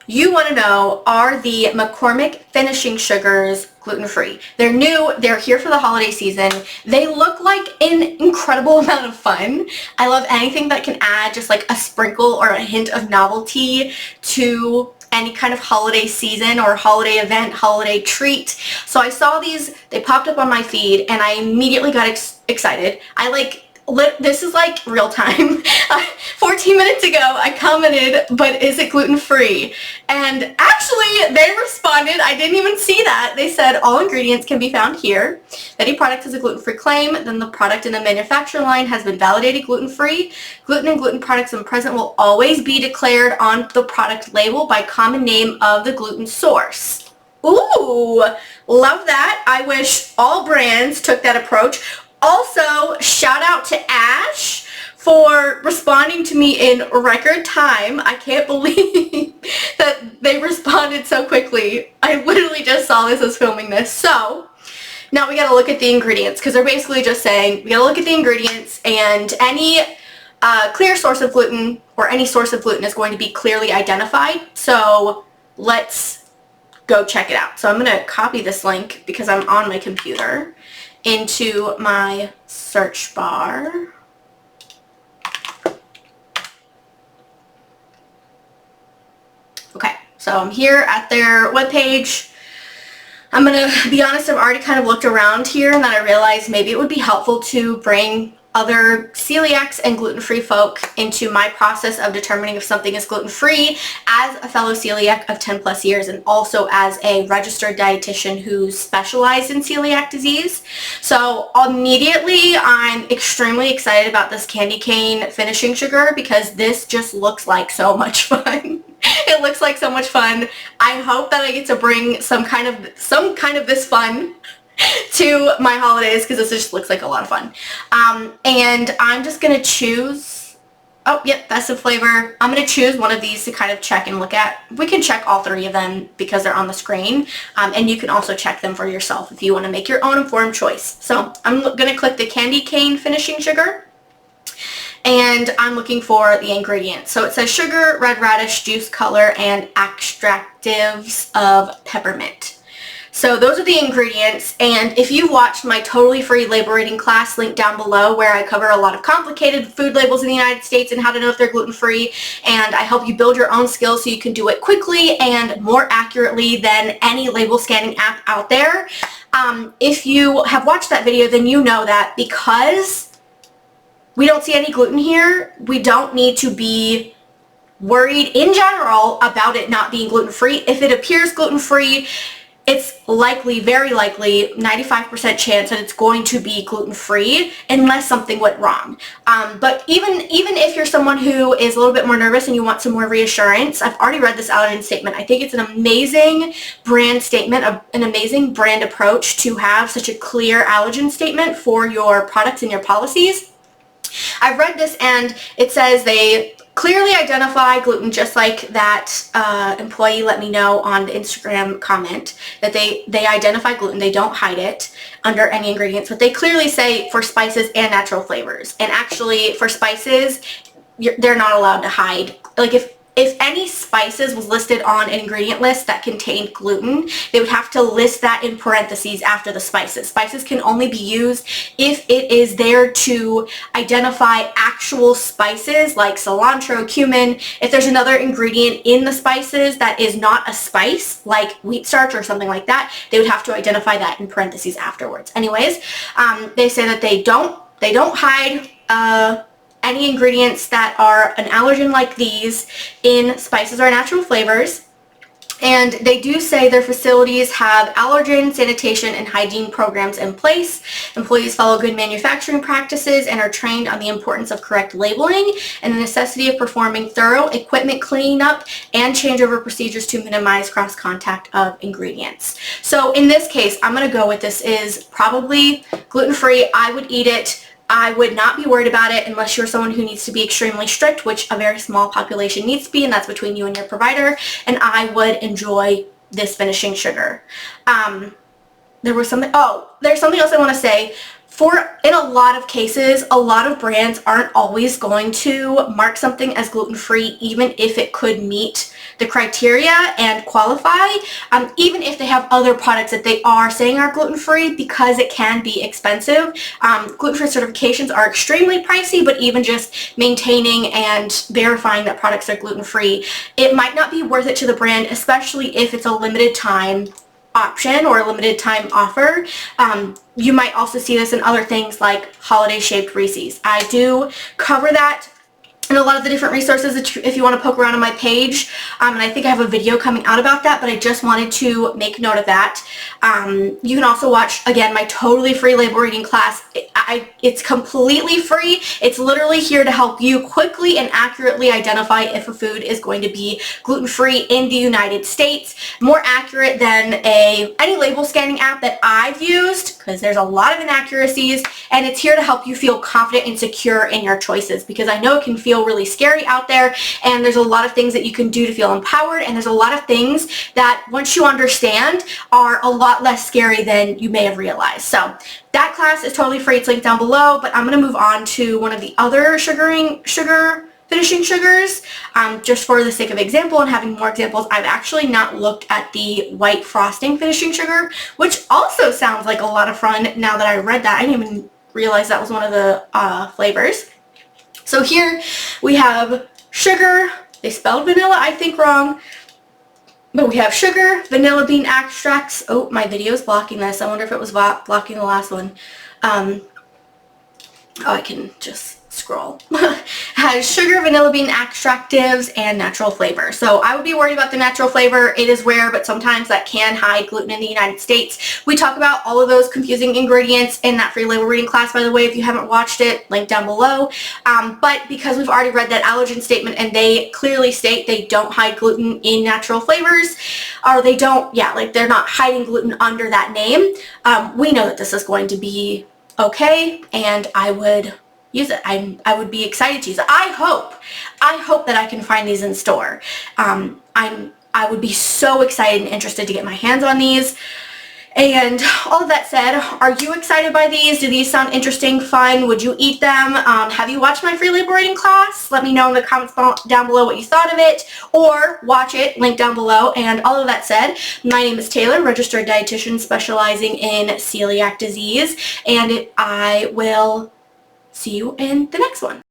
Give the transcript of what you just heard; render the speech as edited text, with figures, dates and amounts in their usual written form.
you want to know, are the McCormick finishing sugars gluten-free? They're new, they're here for the holiday season. They look like an incredible amount of fun. I love anything that can add just like a sprinkle or a hint of novelty to any kind of holiday season or holiday event, holiday treat. So I saw these, they popped up on my feed, and I immediately got excited. This is like real time. 14 minutes ago I commented, but is it gluten-free? And actually they responded. I didn't even see that. They said all ingredients can be found here. If any product has a gluten-free claim, then the product in the manufacturing line has been validated gluten-free. Gluten and gluten products when present will always be declared on the product label by common name of the gluten source. Ooh, love that. I wish all brands took that approach. Also, shout out to Ash for responding to me in record time. I can't believe that they responded so quickly. I literally just saw this as filming this. So, now we gotta look at the ingredients, because they're basically just saying, we gotta look at the ingredients, and any clear source of gluten, or any source of gluten, is going to be clearly identified. So, let's go check it out. So I'm gonna copy this link, because I'm on my computer, into my search bar. Okay, so I'm here at their webpage. I'm gonna be honest, I've already kind of looked around here, and then I realized maybe it would be helpful to bring other celiacs and gluten-free folk into my process of determining if something is gluten-free as a fellow celiac of 10 plus years, and also as a registered dietitian who's specialized in celiac disease. So immediately I'm extremely excited about this candy cane finishing sugar, because this just looks like so much fun. It looks like so much fun. I hope that I get to bring some kind of this fun to my holidays, because this just looks like a lot of fun. And I'm just gonna choose, oh yep, best of flavor. I'm gonna choose one of these to kind of check and look at. We can check all three of them because they're on the screen, and you can also check them for yourself if you want to make your own informed choice. So I'm gonna click the candy cane finishing sugar, and I'm looking for the ingredients. So it says sugar, red radish, juice color, and extractives of peppermint. So those are the ingredients, and if you watched my totally free label rating class, linked down below, where I cover a lot of complicated food labels in the United States and how to know if they're gluten-free, and I help you build your own skills so you can do it quickly and more accurately than any label scanning app out there. If you have watched that video, then you know that because we don't see any gluten here, we don't need to be worried in general about it not being gluten-free. If it appears gluten-free, it's likely, very likely, 95% chance that it's going to be gluten-free unless something went wrong. But even if you're someone who is a little bit more nervous and you want some more reassurance, I've already read this allergen statement. I think it's an amazing brand statement, an amazing brand approach to have such a clear allergen statement for your products and your policies. I've read this, and it says they clearly identify gluten, just like that employee let me know on the Instagram comment, that they identify gluten. They don't hide it under any ingredients, but they clearly say for spices and natural flavors. And actually for spices, they're not allowed to hide. Like if any spices was listed on an ingredient list that contained gluten, they would have to list that in parentheses after the spices. Spices can only be used if it is there to identify actual spices like cilantro, cumin. If there's another ingredient in the spices that is not a spice, like wheat starch or something like that, they would have to identify that in parentheses afterwards. Anyways, they say that they don't hide any ingredients that are an allergen like these in spices or natural flavors. And they do say their facilities have allergen, sanitation, and hygiene programs in place. Employees follow good manufacturing practices and are trained on the importance of correct labeling and the necessity of performing thorough equipment cleanup and changeover procedures to minimize cross-contact of ingredients. So in this case, I'm going to go with this is probably gluten-free. I would eat it. I would not be worried about it unless you're someone who needs to be extremely strict, which a very small population needs to be, and that's between you and your provider, and I would enjoy this finishing sugar. There's something else I want to say. in a lot of cases, a lot of brands aren't always going to mark something as gluten-free, even if it could meet the criteria and qualify, even if they have other products that they are saying are gluten-free, because it can be expensive. Gluten-free certifications are extremely pricey, but even just maintaining and verifying that products are gluten-free, it might not be worth it to the brand, especially if it's a limited time option or a limited time offer. You might also see this in other things like holiday shaped Reese's. I do cover that and a lot of the different resources if you want to poke around on my page, and I think I have a video coming out about that, but I just wanted to make note of that. You can also watch, again, my totally free label reading class. It's completely free. It's literally here to help you quickly and accurately identify if a food is going to be gluten-free in the United States. More accurate than any label scanning app that I've used, because there's a lot of inaccuracies, and it's here to help you feel confident and secure in your choices, because I know it can feel really scary out there, and there's a lot of things that you can do to feel empowered, and there's a lot of things that once you understand are a lot less scary than you may have realized. So that class is totally free. It's linked down below, but I'm going to move on to one of the other finishing sugars, just for the sake of example and having more examples. I've actually not looked at the white frosting finishing sugar, which also sounds like a lot of fun now that I read that. I didn't even realize that was one of the flavors. So here we have sugar. They spelled vanilla, I think, wrong. But we have sugar, vanilla bean extracts. Oh, my video is blocking this. I wonder if it was blocking the last one. Oh, I can just scroll. Has sugar, vanilla bean extractives, and natural flavor. So I would be worried about the natural flavor. It is rare, but sometimes that can hide gluten in the United States. We talk about all of those confusing ingredients in that free label reading class, by the way, if you haven't watched it, link down below. But because we've already read that allergen statement and they clearly state they don't hide gluten in natural flavors, or they don't, yeah, like they're not hiding gluten under that name, we know that this is going to be okay, and I would use it. I would be excited to use it. I hope that I can find these in store. I would be so excited and interested to get my hands on these. And all of that said, are you excited by these? Do these sound interesting, fun? Would you eat them? Have you watched my free label reading class? Let me know in the comments down below what you thought of it, or watch it, link down below. And all of that said, my name is Taylor, registered dietitian specializing in celiac disease, and I will see you in the next one.